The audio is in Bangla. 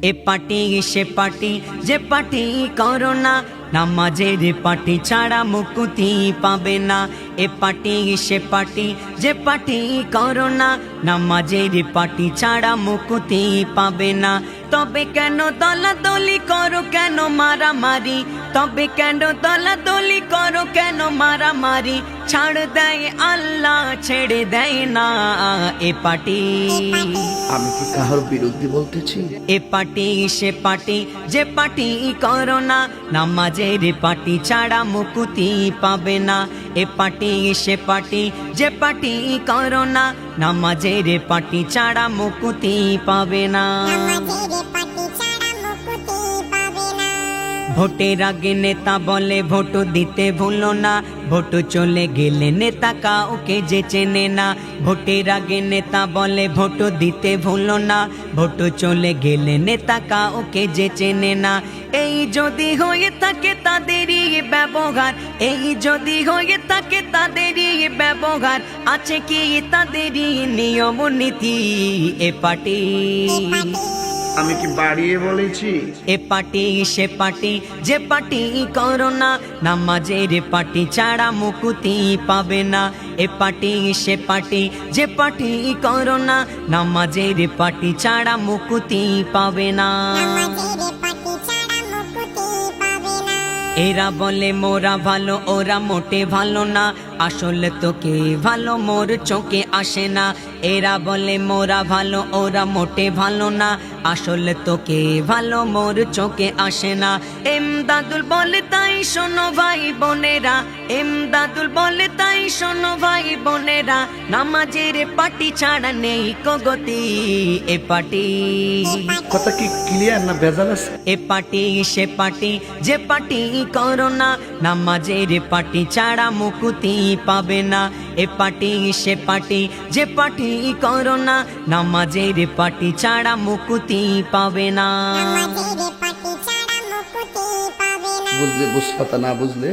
এ পার্টি সে পার্টি যে পার্টি করো না, নামাজের পার্টি ছাড়া মুক্তি পাবে না। এ পার্টি সে পার্টি যে পার্টি করো না, নামাজের পার্টি ছাড়া মুক্তি পাবে না। তবে কেন দলাদলি করো, কেন মারামারি? তবে কেন দলাদলি করো, কেন মারামারি? ছাড় দেয় আল্লাহ, ছেড়ে দেয় না এ পার্টি। আমি কি কাহার বিরুদ্ধে বলতেছি? এ পার্টি সে পার্টি যে পার্টি করো না, নামাজের পার্টি ছাড়া মুক্তি পাবে না। এ পার্টি সে পার্টি যে পার্টি করো না, নামাজের পার্টি ছাড়া মুক্তি পাবে না। ভোটের আগে নেতা বলে ভোট দিতে ভুলো না, ভোট চলে গেলে নেতা কাউকে যে চেনে না। ভোটের আগে নেতা বলে ভোট দিতে ভুলো না, ভোট চলে গেলে নেতা কাউকে যে চেনে না। এই যদি হয়ে থাকে তাদেরই ব্যবহার, এই যদি হয়ে থাকে তাদেরই ব্যবহার, আছে কি তাদেরই নিয়ম নীতি এ পার্টি। আমি কি বাড়িয়ে বলেছি? এ পার্টি সে পার্টি যে পার্টি করো না, নামাজের পার্টি ছাড়া মুক্তি পাবে না। এ পার্টি সে পার্টি যে পার্টি করো না, নামাজের পার্টি ছাড়া মুক্তি পাবে না। এরা বলে মোরা ভালো, ওরা মোটে ভালো না, আসলে তো কে ভালো মোর চোখে আসে না। এরা বলে মোরা ভালো, ওরা মোটে ভালো না, আসলে তো কে ভালো মোর চোখে আসে না। এমদাদুল বলে তাই শোনো ভাই বোনেরা, এমদাদুল বলে তাই শোনো ভাই বোনেরা, নামাজের পার্টি ছাড়া নেই কগতি এ পার্টি। কথা কি ক্লিয়ার না ভেজাল আছে? এ পার্টি সে পার্টি যে পার্টি করো না, নামাজের পার্টি ছাড়া মুক্তি পাবে না। এ পার্টি সে পার্টি যে পার্টি করো না, নামাজের পার্টি ছাড়া মুক্তি পাবে না। বুঝলে বুঝপাতা, না বুঝলে